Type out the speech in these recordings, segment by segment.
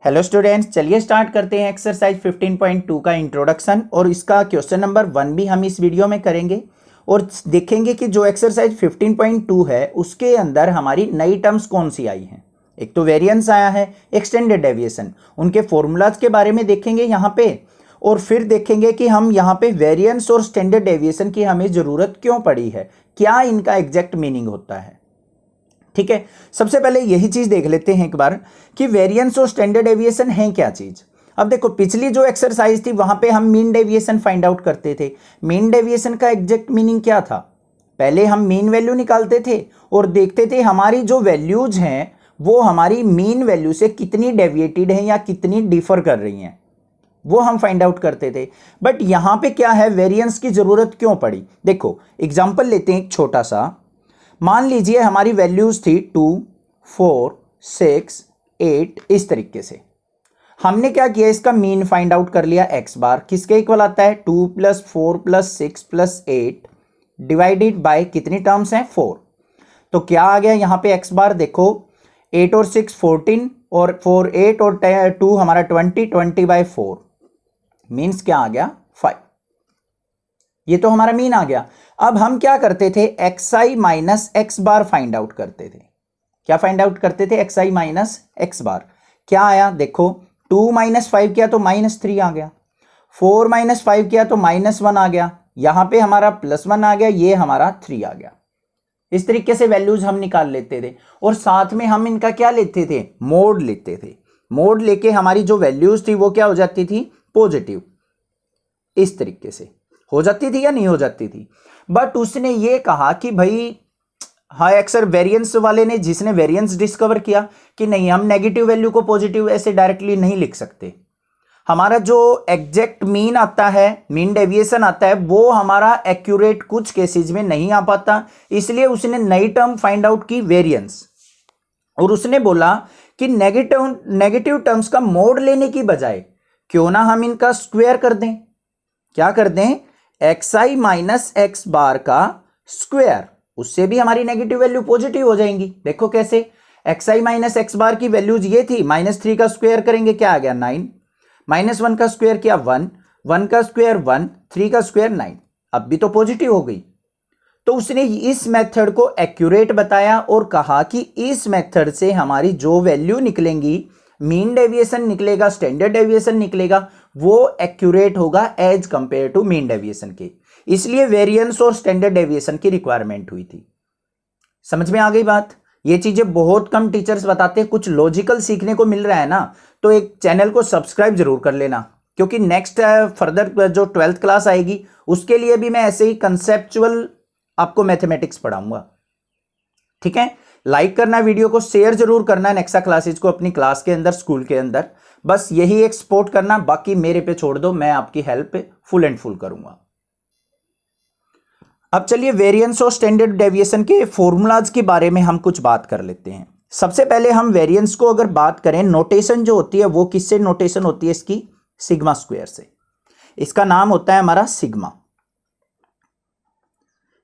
Hello students, चलिए start करते हैं एक्सरसाइज 15.2 का इंट्रोडक्शन। और इसका क्वेश्चन नंबर 1 भी हम इस वीडियो में करेंगे और देखेंगे कि जो एक्सरसाइज 15.2 है उसके अंदर हमारी नई टर्म्स कौन सी आई हैं। एक तो वेरिएंस आया है, एक स्टैंडर्ड डेविएशन, उनके फॉर्मूलाज के बारे में देखेंगे यहाँ पे। और फिर देखेंगे कि हम यहाँ पे वेरिएंस और स्टैंडर्ड डेविएशन की हमें ज़रूरत क्यों पड़ी है, क्या इनका एग्जैक्ट मीनिंग होता है। ठीक है, सबसे पहले यही चीज देख लेते हैं एक बार कि वेरिएंस और स्टैंडर्ड डेविएशन है क्या चीज। अब देखो, पिछली जो एक्सरसाइज थी वहां पे हम मीन डेविएशन फाइंड आउट करते थे। मीन डेविएशन का एग्जैक्ट मीनिंग क्या था? पहले हम मीन वैल्यू निकालते थे और देखते थे हमारी जो वैल्यूज हैं वो हमारी मीन वैल्यू से कितनी डेविएटेड है या कितनी डिफर कर रही हैं, वो हम फाइंड आउट करते थे। बट यहां पे क्या है, वेरिएंस की जरूरत क्यों पड़ी? देखो एग्जाम्पल लेते हैं एक छोटा सा। मान लीजिए हमारी वैल्यूज थी 2, 4, 6, 8, इस तरीके से। हमने क्या किया, इसका मीन फाइंड आउट कर लिया। एक्स बार किसके इक्वल आता है? 2 + 4 + 6 + 8 डिवाइडेड बाय कितनी टर्म्स हैं? 4। तो क्या आ गया यहाँ पे एक्स बार? देखो 8 और 6 14 और 4 8 और 2 हमारा 20, 20/4 मीन्स क्या आ गया? 5। ये तो हमारा मीन आ गया। अब हम क्या करते थे, xi माइनस एक्स बार फाइंड आउट करते थे। क्या फाइंड आउट करते थे? xi माइनस एक्स बार। क्या आया? देखो 2 - 5 किया तो -3 आ गया, 4 - 5 किया तो -1 आ गया, यहां पे हमारा +1 आ गया, ये हमारा 3 आ गया। इस तरीके से वैल्यूज हम निकाल लेते थे और साथ में हम इनका क्या लेते थे? मोड लेते थे। मोड लेके हमारी जो वैल्यूज थी वो क्या हो जाती थी? पॉजिटिव। इस तरीके से हो जाती थी या नहीं हो जाती थी? बट उसने ये कहा कि भाई, हाँ, अक्सर वेरिएंस वाले ने, जिसने वेरिएंस डिस्कवर किया कि नहीं, हम नेगेटिव वैल्यू को पॉजिटिव ऐसे डायरेक्टली नहीं लिख सकते। हमारा जो एग्जैक्ट मीन आता है, मीन डेविएशन आता है, वो हमारा एक्यूरेट कुछ केसेस में नहीं आ पाता। इसलिए उसने नई टर्म फाइंड आउट की, वेरिएंस। और उसने बोला कि नेगेटिव टर्म्स का मोड लेने की बजाय क्यों ना हम इनका स्क्वायर कर दें। क्या कर दें? xi माइनस एक्स बार का स्क्वायर, उससे भी हमारी नेगेटिव वैल्यू पॉजिटिव हो जाएंगी। देखो कैसे, xi माइनस एक्स बार की वैल्यूज ये थी, -3 का स्क्वायर करेंगे क्या आ गया? 9, -1 का स्क्वायर किया 1, 1 का स्क्वायर 1, 3 का स्क्वायर 9, अब भी तो पॉजिटिव हो गई। तो उसने इस मेथड को एक्यूरेट बताया और कहा कि इस मेथड से हमारी जो वैल्यू निकलेंगी, मीन डेविएशन निकलेगा, स्टैंडर्ड डेविएशन निकलेगा, वो एक्यूरेट होगा as compare to mean deviation के। इसलिए वेरिएंस और स्टैंडर्ड डेविएशन की रिक्वायरमेंट हुई थी। समझ में आ गई बात? ये चीजें बहुत कम टीचर्स बताते हैं, कुछ लॉजिकल सीखने को मिल रहा है ना, तो एक चैनल को सब्सक्राइब जरूर कर लेना, क्योंकि नेक्स्ट फर्दर जो 12th क्लास आएगी उसके लिए भी मैं ऐसे ही कंसेप्चुअल आपको मैथमेटिक्स पढ़ाऊंगा। ठीक है, लाइक करना, वीडियो को शेयर जरूर करना नेक्सा क्लासेज को अपनी क्लास के अंदर, स्कूल के अंदर। बस यही एक सपोर्ट करना, बाकी मेरे पे छोड़ दो, मैं आपकी हेल्प फुल एंड फुल करूंगा। अब चलिए वेरिएंस और स्टैंडर्ड डेविएशन के फॉर्मूलाज के बारे में हम कुछ बात कर लेते हैं। सबसे पहले हम वेरिएंस को अगर बात करें, नोटेशन जो होती है वो किससे नोटेशन होती है? इसकी सिग्मा स्क्वायर से। इसका नाम होता है हमारा सिग्मा।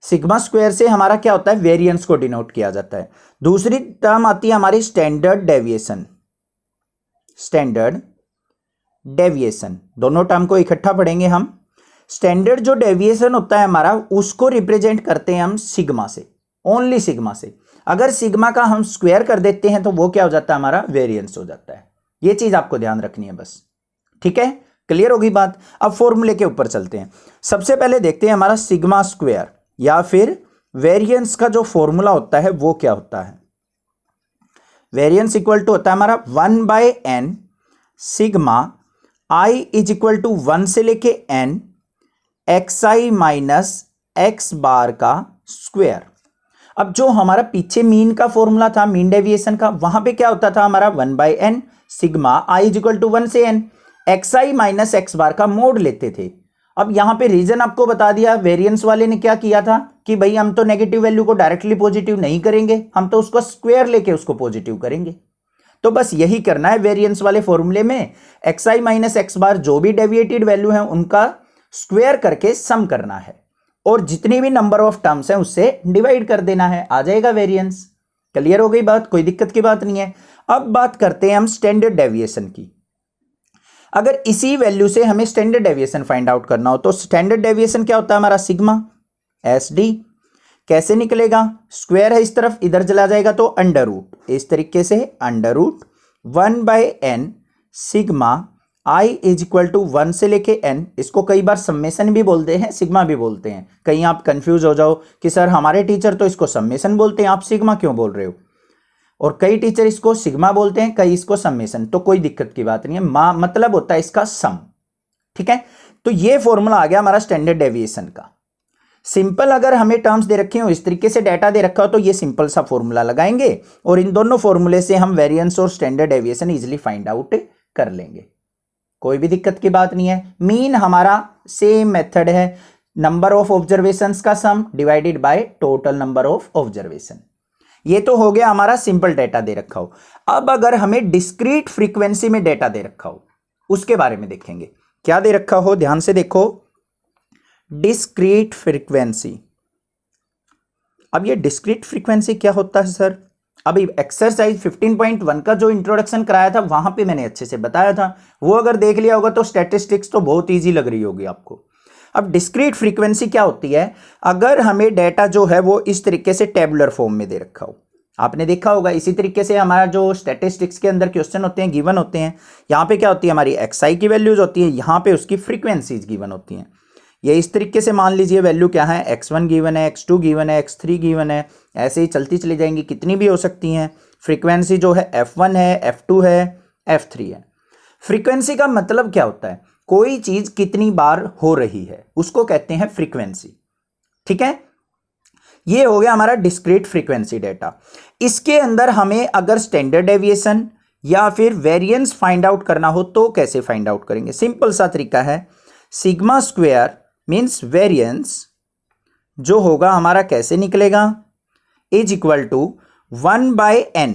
सिग्मा स्क्वायर से हमारा क्या होता है? वेरिएंस को डिनोट किया जाता है। दूसरी टर्म आती है हमारी स्टैंडर्ड डेविएशन। स्टैंडर्ड डेविएशन, दोनों टर्म को इकट्ठा पढ़ेंगे हम। स्टैंडर्ड जो डेविएशन होता है हमारा, उसको रिप्रेजेंट करते हैं हम सिग्मा से, ओनली सिग्मा से। अगर सिग्मा का हम स्क्वायर कर देते हैं तो वो क्या हो जाता है? हमारा वेरिएंस हो जाता है। ये चीज आपको ध्यान रखनी है बस। ठीक है, क्लियर होगी बात? अब फॉर्मूले के ऊपर चलते हैं। सबसे पहले देखते हैं हमारा सिग्मा स्क्वायर या फिर वेरिएंस का जो फॉर्मूला होता है वो क्या होता है। वेरिएंस इक्वल टू होता है हमारा 1/n sigma i is equal to 1 से लेके n xi minus x bar का स्क्वायर। अब जो हमारा पीछे मीन का फॉर्मूला था, मीन डेविएशन का, वहां पे क्या होता था हमारा? 1/n sigma i is equal to 1 से n xi minus x bar का मोड लेते थे। अब यहां पे रीजन आपको बता दिया, वेरिएंस वाले ने क्या किया था कि भाई हम तो नेगेटिव वैल्यू को डायरेक्टली पॉजिटिव नहीं करेंगे, हम तो उसको स्क्वायर लेके उसको पॉजिटिव करेंगे। तो बस यही करना है वेरिएंस वाले फॉर्मूले में, xi माइनस एक्स बार जो भी डेविएटेड वैल्यू है उनका स्क्वायर करके सम करना है और जितनी भी नंबर ऑफ टर्म्स हैं उससे डिवाइड कर देना है, आ जाएगा वेरिएंस। क्लियर हो गई बात, कोई दिक्कत की बात नहीं है। अब बात करते हैं हम स्टैंडर्ड डेविएशन की। अगर इसी वैल्यू से हमें स्टैंडर्ड डेविएशन फाइंड आउट करना हो तो स्टैंडर्ड डेविएशन क्या होता है हमारा, सिग्मा एस डी। कैसे निकलेगा, स्क्वायर है इस तरफ, इधर चला जाएगा तो अंडर रूट, इस तरीके से under root 1/n sigma i is equal to 1 से लेके n। इसको कई बार सम्मेशन भी बोलते हैं, सिग्मा भी बोलते हैं। कहीं आप कंफ्यूज हो जाओ कि सर हमारे टीचर तो इसको सम्मेशन बोलते हैं, आप सिग्मा क्यों बोल रहे हो, और कई टीचर इसको सिग्मा बोलते हैं, कई इसको सम्मेशन। तो कोई दिक्कत की बात नहीं है, मतलब होता है इसका सम। ठीक है, तो ये फॉर्मूला आ गया हमारा स्टैंडर्ड डेविएशन का। सिंपल अगर हमें टर्म्स दे रखे हो, इस तरीके से डाटा दे रखा हो, तो ये सिंपल सा फॉर्मूला लगाएंगे और इन दोनों फॉर्मूले से हम वेरिएंस और standard deviation easily find out कर लेंगे। कोई भी दिक्कत की बात नहीं है। मीन हमारा सेम मेथड है, नंबर ऑफ ऑब्जर्वेशंस का सम divided by total number of observation. ये तो हो गया हमारा सिंपल डेटा दे रखा हो। अब अगर हमें डिस्क्रीट फ्रीक्वेंसी में डेटा दे रखा हो, उसके बारे में देखेंगे। क्या दे रखा हो, ध्यान से देखो, डिस्क्रीट फ्रीक्वेंसी। अब ये डिस्क्रीट फ्रीक्वेंसी क्या होता है सर, अभी एक्सरसाइज 15.1 का जो इंट्रोडक्शन कराया था वहां पे मैंने अच्छे से बताया था, वो अगर देख लिया होगा तो स्टैटिस्टिक्स तो बहुत इजी लग रही होगी आपको। अब डिस्क्रीट फ्रीक्वेंसी क्या होती है, अगर हमें डेटा जो है वो इस तरीके से टेबुलर फॉर्म में दे रखा हो, आपने देखा होगा इसी तरीके से हमारा जो स्टैटिस्टिक्स के अंदर क्वेश्चन होते हैं, गिवन होते हैं। यहाँ पे क्या होती है, हमारी एक्सआई की वैल्यूज होती है, यहाँ पे उसकी फ्रीक्वेंसीज गिवन होती हैं। ये इस तरीके से मान लीजिए वैल्यू क्या है, x1 गिवन है, x2 गिवन है, x3 गिवन है, ऐसे ही चलती चली जाएंगी, कितनी भी हो सकती हैं। फ्रीक्वेंसी जो है f1 है, f2 है, f3 है। फ्रीक्वेंसी का मतलब क्या होता है, कोई चीज कितनी बार हो रही है उसको कहते हैं फ्रीक्वेंसी। ठीक है, ये हो गया हमारा डिस्क्रीट फ्रीक्वेंसी डेटा। इसके अंदर हमें अगर स्टैंडर्ड डेविएशन या फिर वेरिएंस फाइंड आउट करना हो तो कैसे फाइंड आउट करेंगे, सिंपल सा तरीका है, सिग्मा स्क्वायर मीन्स वेरिएंस जो होगा हमारा कैसे निकलेगा, इज इक्वल टू 1/n।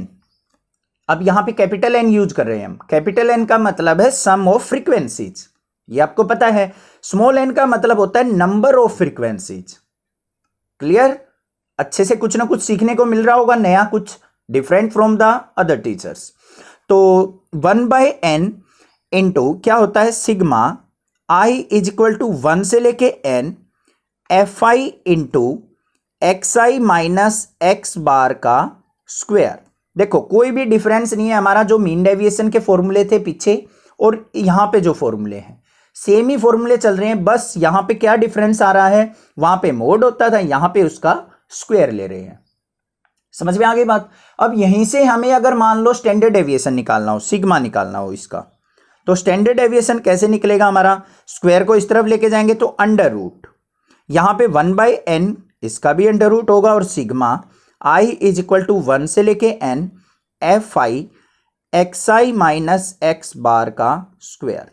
अब यहां पे कैपिटल एन यूज कर रहे हैं हम, कैपिटल एन का मतलब है सम ऑफ फ्रीक्वेंसीज, ये आपको पता है। स्मॉल एन का मतलब होता है नंबर ऑफ फ्रीक्वेंसीज। क्लियर, अच्छे से कुछ ना कुछ सीखने को मिल रहा होगा नया, कुछ different from the other teachers. तो 1/n इंटू क्या होता है, sigma i is equal to 1 से लेके n fi into xi minus x bar का स्क्वायर। देखो कोई भी डिफरेंस नहीं है, हमारा जो मीन डेविएशन के फॉर्मूले थे पीछे और यहां पे जो फॉर्मूले हैं सेम ही फॉर्मूले चल रहे हैं, बस यहां पे क्या डिफरेंस आ रहा है, वहां पे मोड होता था, यहां पे उसका स्क्वायर ले रहे हैं। समझ में आ गई बात। अब यहीं से हमें अगर मान लो स्टैंडर्ड डेविएशन निकालना हो, सिग्मा निकालना हो इसका, तो स्टैंडर्ड डेविएशन कैसे निकलेगा हमारा, स्क्वायर को इस तरफ लेके जाएंगे तो अंडर रूट, यहां पे 1/n इसका भी अंडर रूट होगा, और sigma i is equal to 1 से लेके n fi xi minus x bar का स्क्वायर।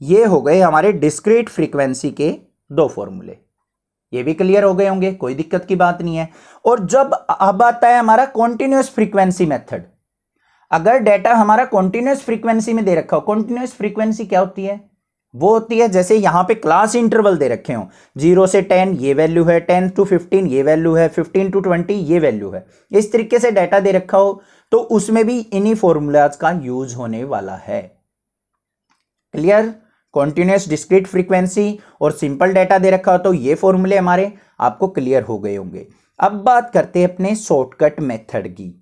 ये हो गए हमारे डिस्क्रीट फ्रीक्वेंसी के दो फॉर्मूले। ये भी क्लियर हो गए होंगे, कोई दिक्कत की बात नहीं है। और जब अब आता है हमारा कॉन्टिन्यूअस फ्रीक्वेंसी मेथड, अगर डेटा हमारा कॉन्टिन्यूअस फ्रीक्वेंसी में दे रखा हो, कॉन्टिन्यूअस फ्रीक्वेंसी क्या होती है, वो होती है जैसे यहां पे क्लास इंटरवल दे रखे हो, 0 से 10 ये वैल्यू है, 10 to 15 ये वैल्यू है, 15 to 20 ये वैल्यू है, इस तरीके से डेटा दे रखा हो तो उसमें भी इन्हीं फॉर्मूलाज का यूज होने वाला है। क्लियर, कॉन्टिन्यूअस डिस्क्रीट फ्रीक्वेंसी और सिंपल डेटा दे रखा हो तो ये फॉर्मूले हमारे आपको क्लियर हो गए होंगे। अब बात करते हैं अपने शॉर्टकट मेथड की।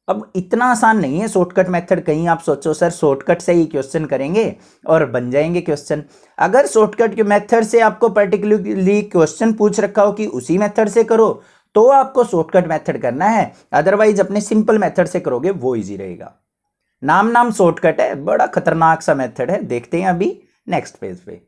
अब इतना आसान नहीं है शॉर्टकट मेथड, कहीं आप सोचो सर शॉर्टकट से ही क्वेश्चन करेंगे और बन जाएंगे क्वेश्चन। अगर शॉर्टकट के मेथड से आपको पर्टिकुलरली क्वेश्चन पूछ रखा हो कि उसी मेथड से करो तो आपको शॉर्टकट मेथड करना है, अदरवाइज अपने सिंपल मेथड से करोगे वो इजी रहेगा। नाम शॉर्टकट है, बड़ा खतरनाक सा मेथड है, देखते हैं अभी नेक्स्ट पेज पे।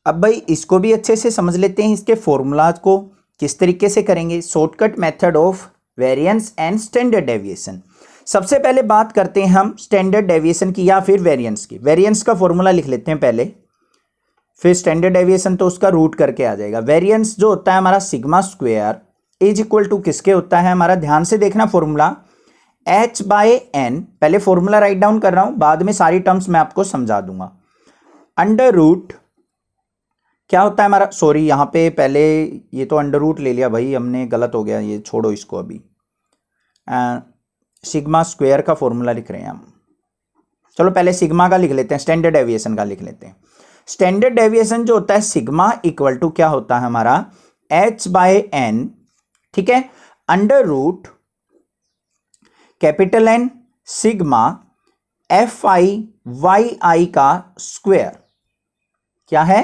अब भाई इसको भी अच्छे से समझ लेते हैं, इसके फॉर्मूलाज को किस तरीके से करेंगे। Shortcut method of variance and standard deviation. सबसे पहले बात करते हैं हम स्टैंडर्ड डेविएशन की या फिर वेरिएंस की। वेरिएंस का फॉर्मूला लिख लेते हैं पहले, फिर स्टैंडर्ड डेविएशन तो उसका रूट करके आ जाएगा। वेरिएंस जो होता है हमारा sigma square is equal to किसके होता है हमारा, ध्यान से देखना फॉर्मूला, h/n। पहले फॉर्मूला राइट डाउन कर रहा हूं, बाद में सारी टर्म्स मैं आपको समझा दूंगा। अंडर रूट क्या होता है हमारा, सॉरी यहां पे पहले ये तो अंडर रूट ले लिया भाई हमने, गलत हो गया, ये छोड़ो इसको अभी। सिग्मा स्क्वायर का फॉर्मूला लिख रहे हैं हम। चलो पहले सिग्मा का लिख लेते हैं, स्टैंडर्ड डेविएशन का लिख लेते हैं। स्टैंडर्ड डेविएशन जो होता है सिग्मा इक्वल टू क्या होता है हमारा h/n, ठीक है, under root capital N sigma fi/yi का स्क्वायर, क्या है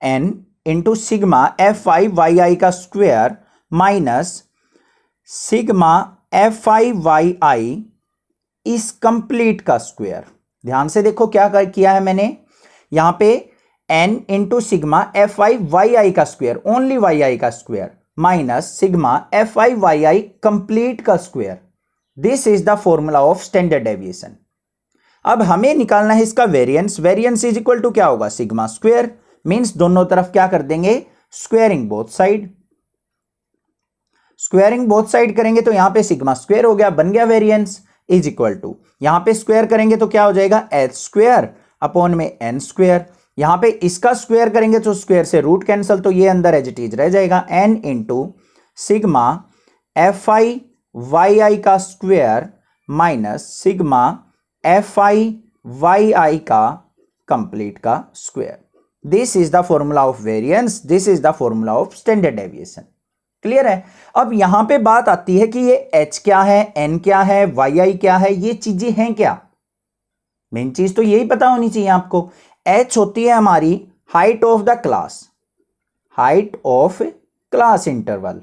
n इंटू सिग्मा fi/yi का स्क्वायर माइनस सिग्मा fi/yi इस कंप्लीट का स्क्वायर। ध्यान से देखो क्या किया है मैंने यहां पे n इंटू सिग्मा fi/yi का स्क्वायर, ओनली yi का square minus sigma fi/yi complete का square. This is the formula of standard deviation. अब हमें निकालना है इसका variance. Variance is equal to क्या होगा सिग्मा स्क्वायर, मींस दोनों तरफ क्या कर देंगे squaring both side. Squaring both side करेंगे तो यहां पे सिग्मा स्क्वायर हो गया, बन गया वेरिएंस इज इक्वल टू, यहां पे स्क्वायर करेंगे तो क्या हो जाएगा h स्क्वायर अपॉन में n स्क्वायर। यहां पे इसका स्क्वायर करेंगे तो स्क्वायर से रूट कैंसिल, तो ये अंदर एज इट इज रह जाएगा n इंटू सिग्मा fi/yi का स्क्वायर माइनस सिग्मा fi/yi का कंप्लीट का square. This is the formula of variance, this is the formula of standard deviation. Clear है। अब यहां पे बात आती है कि ये h क्या है, n क्या है, yi क्या है, ये चीजें हैं क्या। मेन चीज तो यही पता होनी चाहिए आपको। h होती है हमारी height of the class, height of class interval.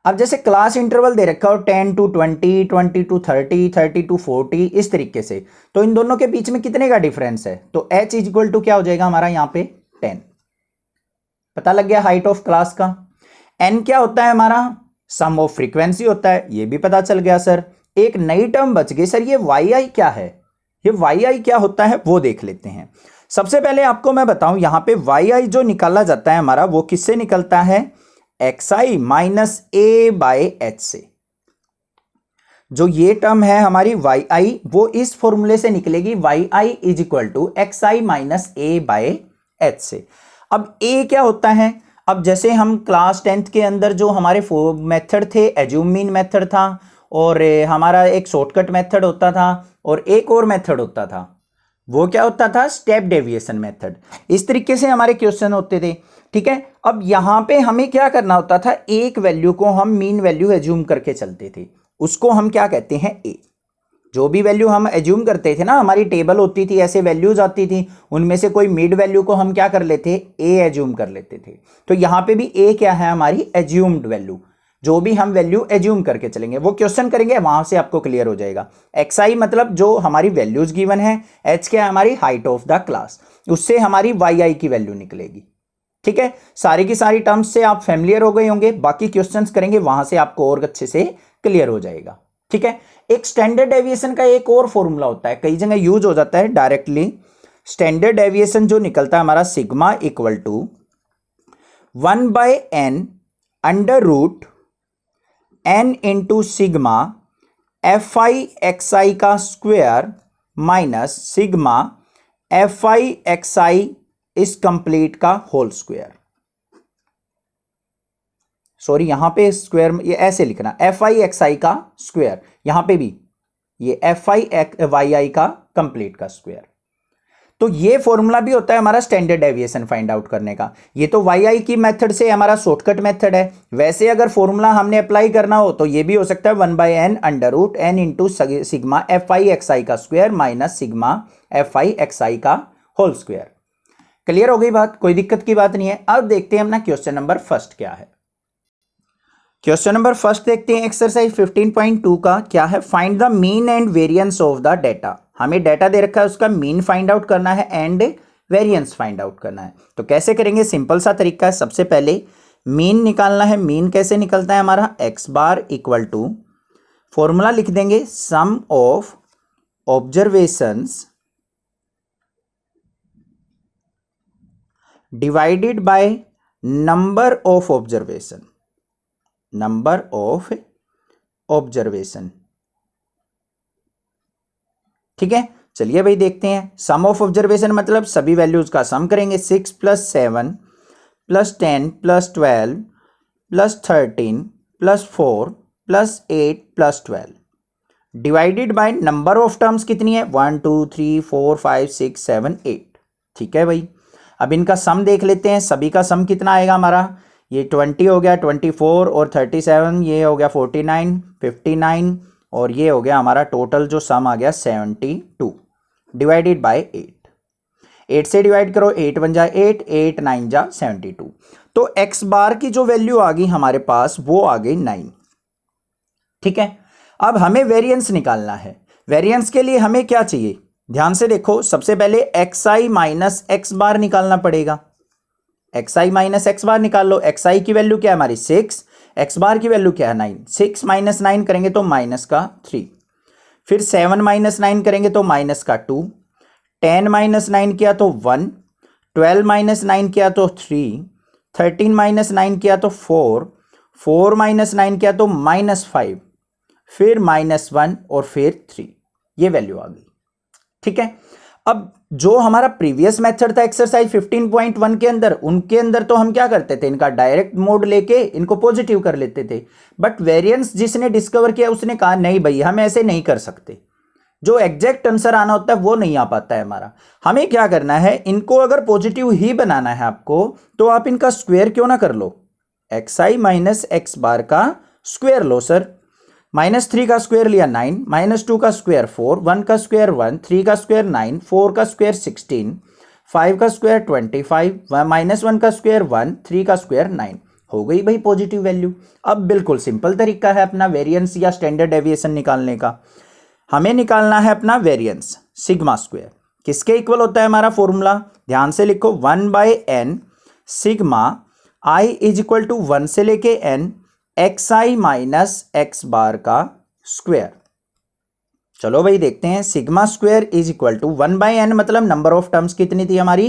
अब जैसे क्लास इंटरवल दे रखा हो 10 to 20, 20 to 30, 30 to 40 इस तरीके से, तो इन दोनों के बीच में कितने का डिफरेंस है, तो h इज इक्वल टू क्या हो जाएगा हमारा यहां पे 10। पता लग गया हाइट ऑफ क्लास का। n क्या होता है हमारा सम ऑफ फ्रीक्वेंसी होता है, ये भी पता चल गया सर। एक नई टर्म बच गई सर, ये yi क्या है, ये yi क्या होता है वो देख लेते हैं। सबसे पहले आपको मैं बताऊं यहां पे yi जो निकाला जाता है हमारा वो किससे निकलता है xi माइनस a/h से। जो ये टर्म है हमारी yi वो इस फॉर्मूले से निकलेगी yi is equal to xi minus a/h से। अब a क्या होता है, अब जैसे हम क्लास 10th के अंदर जो हमारे मेथड थे एज्यूम मीन मेथड था, और हमारा एक शॉर्टकट मेथड होता था, और एक और मेथड होता था वो क्या होता था स्टेप डेविएशन मेथड। इस तरीके से हमारे क्वेश्चन होते थे, ठीक है। अब यहां पे हमें क्या करना होता था, एक वैल्यू को हम मीन वैल्यू एज्यूम करके चलते थे, उसको हम क्या कहते हैं ए। जो भी वैल्यू हम एज्यूम करते थे ना, हमारी टेबल होती थी ऐसे वैल्यूज आती थी, उनमें से कोई मिड वैल्यू को हम क्या कर लेते ए एज्यूम कर लेते थे। तो यहां पे भी ए क्या है हमारी एज्यूम्ड वैल्यू, जो भी हम वैल्यू एज्यूम करके चलेंगे वो क्वेश्चन करेंगे वहां से आपको क्लियर हो जाएगा। xi मतलब जो हमारी वैल्यूज गिवन है, h क्या है हमारी हाइट ऑफ द क्लास, उससे हमारी yi की वैल्यू निकलेगी, ठीक है। सारी की सारी टर्म्स से आप फैमिलियर हो गए होंगे, बाकी क्वेश्चंस करेंगे वहां से आपको और अच्छे से क्लियर हो जाएगा, ठीक है। एक स्टैंडर्ड डेविएशन का एक और फॉर्मूला होता है, कई जगह यूज हो जाता है डायरेक्टली। स्टैंडर्ड डेविएशन जो निकलता है हमारा sigma equal to 1/n under root n into sigma fi/xi का स्क्वायर माइनस सिग्मा fi/xi इस कंप्लीट का होल स्क्वायर। सॉरी यहां पे स्क्वायर ये ऐसे लिखना fi/xi का स्क्वायर, यहां पे भी ये fi/yi का कंप्लीट का स्क्वायर। तो ये फॉर्मूला भी होता है हमारा स्टैंडर्ड डेविएशन फाइंड आउट करने का। ये तो yi की मेथड से हमारा शॉर्टकट मेथड है, वैसे अगर फॉर्मूला हमने अप्लाई करना हो तो ये भी हो सकता है 1/n under root n into sigma fi/xi का स्क्वायर माइनस सिग्मा fi/xi का होल स्क्वायर। क्लियर हो गई बात, कोई दिक्कत की बात नहीं है। अब देखते हैं अपना क्वेश्चन नंबर फर्स्ट क्या है। क्वेश्चन नंबर फर्स्ट देखते हैं एक्सरसाइज 15.2 का क्या है, find the mean and variance of the data. हमें डेटा दे रखा है उसका मीन फाइंड आउट करना है एंड वेरिएंस फाइंड आउट करना है। तो कैसे करेंगे, सिंपल सा तरीका है। सबसे पहले मीन निकालना है। मीन कैसे निकलता है हमारा x bar equal to formula लिख देंगे sum of observations divided by number of observation, number of observation, ठीक है। चलिए भाई देखते हैं। सम ऑफ ऑब्जर्वेशन मतलब सभी वैल्यूज का सम करेंगे। 6 + 7 + 10 + 12 + 13 plus 4 plus 8 plus 12 divided by number of terms कितनी है 1 2 3 4 5 6 7 8। ठीक है भाई, अब इनका सम देख लेते हैं। सभी का सम कितना आएगा हमारा, ये 20 हो गया, 24 और 37, ये हो गया 49 59 और ये हो गया हमारा टोटल जो सम आ गया 72 डिवाइडेड बाय 8 से डिवाइड करो, 8 1 जा 8 8 9 जा 72। तो एक्स बार की जो वैल्यू आ गई हमारे पास वो आ गई 9। ठीक है, अब हमें वेरिएंस निकालना है। वेरिएंस के लिए हमें क्या चाहिए, ध्यान से देखो, सबसे पहले एक्स आई माइनस एक्स बार निकालना पड़ेगा। एक्स आई माइनस एक्स बार निकाल लो। एक्स आई की वैल्यू क्या है हमारी 6, एक्स बार की वैल्यू क्या है 9। 6 माइनस 9 करेंगे तो माइनस का 3, फिर 7 माइनस 9 करेंगे तो माइनस का 2, 10 माइनस 9 किया तो 1, 12 माइनस 9 किया तो 3, 13 माइनस 9 किया तो 4, 4 माइनस 9 किया तो माइनस 5, फिर माइनस 1 और फिर 3, ये वैल्यू आ गई। ठीक है, अब जो हमारा प्रीवियस मेथड था एक्सरसाइज 15.1 के अंदर, उनके अंदर तो हम क्या करते थे, इनका डायरेक्ट मोड लेके इनको पॉजिटिव कर लेते थे। बट वेरिएंस जिसने डिस्कवर किया उसने कहा नहीं भाई हम ऐसे नहीं कर सकते, जो एग्जैक्ट आंसर आना होता है वो नहीं आ पाता है हमारा। हमें क्या करना है, इनको अगर पॉजिटिव ही बनाना है आपको तो आप इनका स्क्वायर क्यों ना कर लो। X i minus x bar का स्क्वायर लो सर। -3 का स्क्वायर लिया 9, -2 का स्क्वायर 4, 1 का स्क्वायर 1, 3 का स्क्वायर 9, 4 का स्क्वायर 16, 5 का स्क्वायर 25, -1 का स्क्वायर 1, 3 का स्क्वायर 9। हो गई भाई पॉजिटिव वैल्यू। अब बिल्कुल सिंपल तरीका है अपना वेरिएंस या स्टैंडर्ड डेविएशन निकालने का। हमें निकालना है अपना वेरिएंस सिग्मा स्क्वायर। किसके इक्वल होता है हमारा फॉर्मूला, ध्यान से लिखो, 1/n sigma i is equal to 1 से लेके n x i minus x bar का स्क्वायर। चलो भाई देखते हैं, sigma square is equal to 1/n मतलब नंबर ऑफ टर्म्स कितनी थी हमारी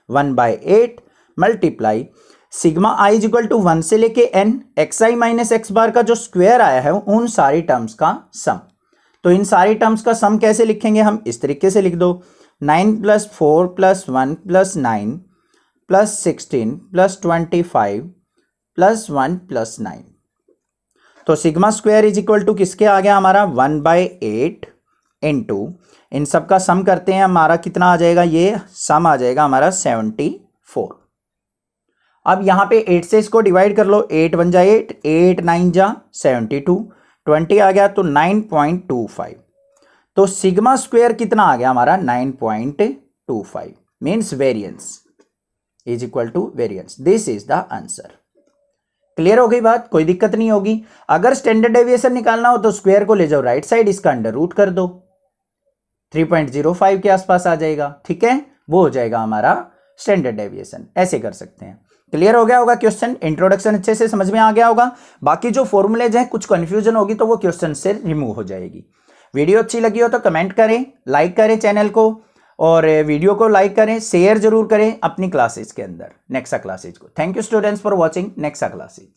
1/8 multiply sigma i is equal to 1 से लेके n x i minus x bar का जो स्क्वायर आया है उन सारी टर्म्स का सम। तो इन सारी टर्म्स का सम कैसे लिखेंगे हम, इस तरीके से लिख दो, 9 + 4 + 1 + 9 + 16 + 25 + 1 + 9। तो sigma square is equal to किसके आ गया हमारा 1/8 इंटू इन सब का सम करते हैं, हमारा कितना आ जाएगा, ये सम आ जाएगा हमारा 74। अब यहां पे 8 से इसको डिवाइड कर लो, 8 1 जा 8, 8 9 जा 72, 20 आ गया तो 9.25। तो सिग्मा स्क्वायर कितना आ गया हमारा 9.25 means variance is equal to variance. This is the answer. Clear हो गई बात, कोई दिक्कत नहीं होगी। अगर स्टैंडर्ड डेविएशन निकालना हो तो स्क्वायर को ले जाओ राइट साइड, इसका अंडर रूट कर दो, 3.05 के आसपास आ जाएगा। ठीक है, वो हो जाएगा हमारा स्टैंडर्ड डेविएशन। ऐसे कर सकते हैं। क्लियर हो गया होगा क्वेश्चन, इंट्रोडक्शन अच्छे से समझ में आ गया होगा। बाकी जो फॉर्मूलेज हैं कुछ कंफ्यूजन होगी तो वो क्वेश्चन से रिमूव हो जाएगी। वीडियो अच्छी लगी हो तो कमेंट करें, लाइक करें चैनल को, और वीडियो को लाइक करें, शेयर जरूर करें अपनी क्लासेज के अंदर, नेक्सा क्लासेज को। Thank you students for watching Nexa classes.